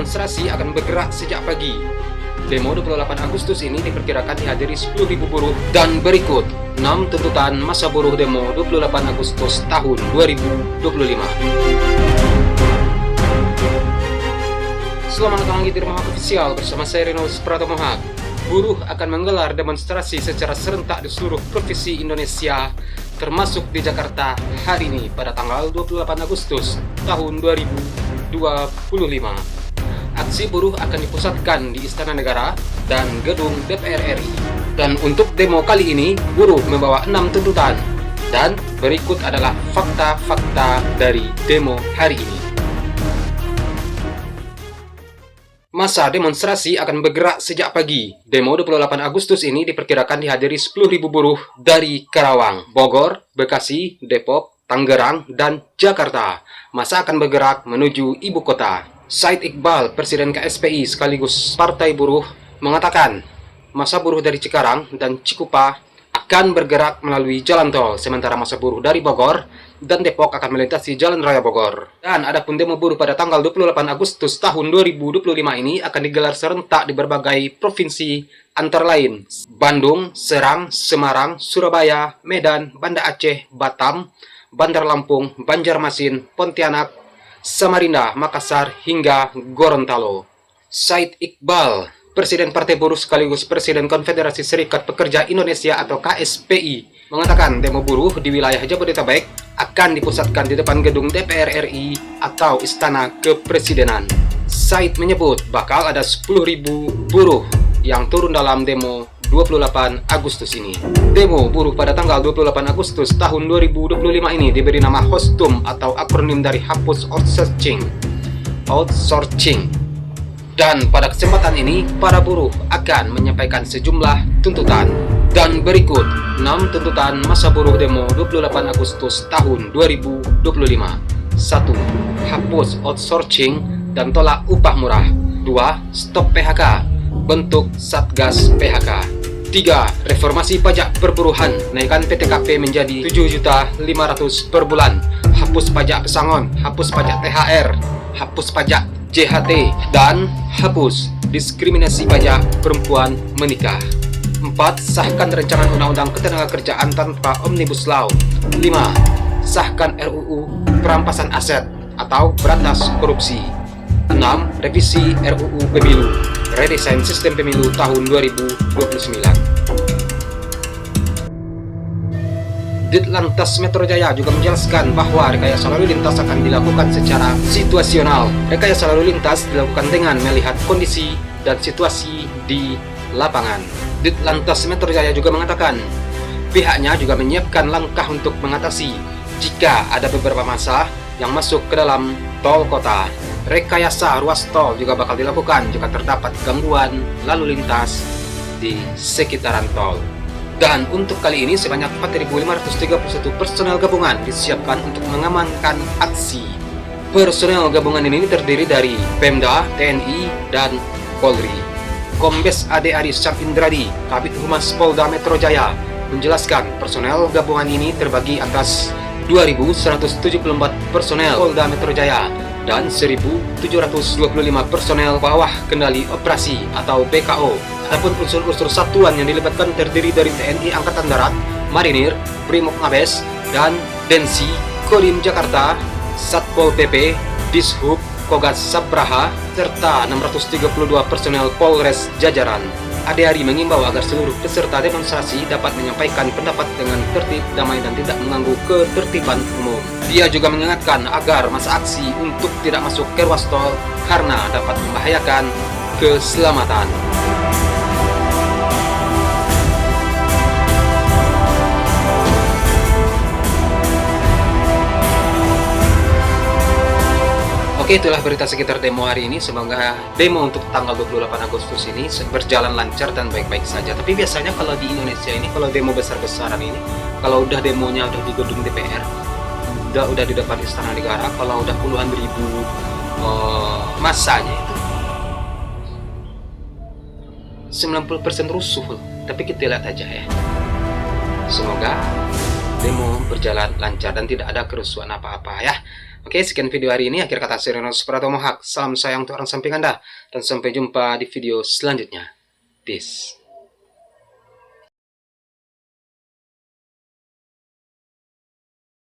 demonstrasi akan bergerak sejak pagi. Demo 28 Agustus ini diperkirakan dihadiri 10.000 buruh dan berikut 6 tuntutan masa buruh demo 28 Agustus tahun 2025. Selamat datang di Dermaha Official bersama saya Renus Pratomohak. Buruh akan menggelar demonstrasi secara serentak di seluruh provinsi Indonesia, termasuk di Jakarta hari ini pada tanggal 28 Agustus tahun 2025. Aksi buruh akan dipusatkan di Istana Negara dan gedung DPR RI. Dan untuk demo kali ini, buruh membawa 6 tuntutan. Dan berikut adalah fakta-fakta dari demo hari ini. Masa demonstrasi akan bergerak sejak pagi. Demo 28 Agustus ini diperkirakan dihadiri 10.000 buruh dari Karawang, Bogor, Bekasi, Depok, Tangerang, dan Jakarta. Masa akan bergerak menuju ibu kota. Said Iqbal, Presiden KSPI sekaligus Partai Buruh, mengatakan masa buruh dari Cikarang dan Cikupa akan bergerak melalui jalan tol, sementara masa buruh dari Bogor dan Depok akan melintasi Jalan Raya Bogor. Dan adapun demo buruh pada tanggal 28 Agustus tahun 2025 ini akan digelar serentak di berbagai provinsi antara lain Bandung, Serang, Semarang, Surabaya, Medan, Banda Aceh, Batam, Bandar Lampung, Banjarmasin, Pontianak, Samarinda, Makassar, hingga Gorontalo. Said Iqbal, Presiden Partai Buruh sekaligus Presiden Konfederasi Serikat Pekerja Indonesia atau KSPI, mengatakan demo buruh di wilayah Jabodetabek akan dipusatkan di depan gedung DPR RI atau Istana Kepresidenan. Said menyebut bakal ada 10.000 buruh yang turun dalam demo 28 Agustus ini. Demo buruh pada tanggal 28 Agustus tahun 2025 ini diberi nama HOSTUM atau akronim dari Hapus Outsourcing. Dan pada kesempatan ini, para buruh akan menyampaikan sejumlah tuntutan. Dan berikut 6 tuntutan masa buruh demo 28 Agustus tahun 2025. 1. Hapus outsourcing dan tolak upah murah. 2. Stop PHK, bentuk Satgas PHK. 3. Reformasi pajak perburuhan, naikkan PTKP menjadi 7.500.000 per bulan. Hapus pajak pesangon, hapus pajak THR, hapus pajak JHT, dan hapus diskriminasi pajak perempuan menikah. 4. Sahkan rancangan undang-undang ketenagakerjaan tanpa Omnibus Law. 5. Sahkan RUU perampasan aset atau berantas korupsi. 6. Revisi RUU Pemilu, redesain sistem pemilu tahun 2029. Ditlantas Metro Jaya juga menjelaskan bahwa rekayasa lalu lintas akan dilakukan secara situasional. Rekayasa lalu lintas dilakukan dengan melihat kondisi dan situasi di lapangan. Ditlantas Metro Jaya juga mengatakan pihaknya juga menyiapkan langkah untuk mengatasi jika ada beberapa masa yang masuk ke dalam tol kota. Rekayasa ruas tol juga bakal dilakukan jika terdapat gangguan lalu lintas di sekitaran tol. Dan untuk kali ini sebanyak 4.531 personel gabungan disiapkan untuk mengamankan aksi. Personel gabungan ini terdiri dari Pemda, TNI, dan Polri. Kombes AD Adi Syapindradi, Kabid Humas Polda Metro Jaya, menjelaskan personel gabungan ini terbagi atas 2.174 personel Polda Metro Jaya dan 1.725 personel bawah kendali operasi atau BKO. Adapun unsur-unsur satuan yang dilibatkan terdiri dari TNI Angkatan Darat, Marinir, Brimob Mabes, dan Densi, Kodim Jakarta, Satpol PP, Dishub, Kogas Sabraha, serta 632 personel Polres jajaran. Ade Ari mengimbau agar seluruh peserta demonstrasi dapat menyampaikan pendapat dengan tertib, damai, dan tidak mengganggu ketertiban umum. Dia juga mengingatkan agar masa aksi untuk tidak masuk ke ruas tol karena dapat membahayakan keselamatan. Oke, itulah berita sekitar demo hari ini. Semoga demo untuk tanggal 28 Agustus ini berjalan lancar dan baik-baik saja. Tapi biasanya kalau di Indonesia ini, kalau demo besar-besaran ini, kalau udah demonya udah di gedung DPR, udah di depan Istana Negara, kalau udah puluhan ribu masanya itu 90% rusuh. Tapi kita lihat aja ya. Semoga demo berjalan lancar dan tidak ada kerusuhan apa-apa ya. Oke, sekian video hari ini. Akhir kata saya Renus Pratomo Haq. Salam sayang untuk orang samping Anda dan sampai jumpa di video selanjutnya. Peace.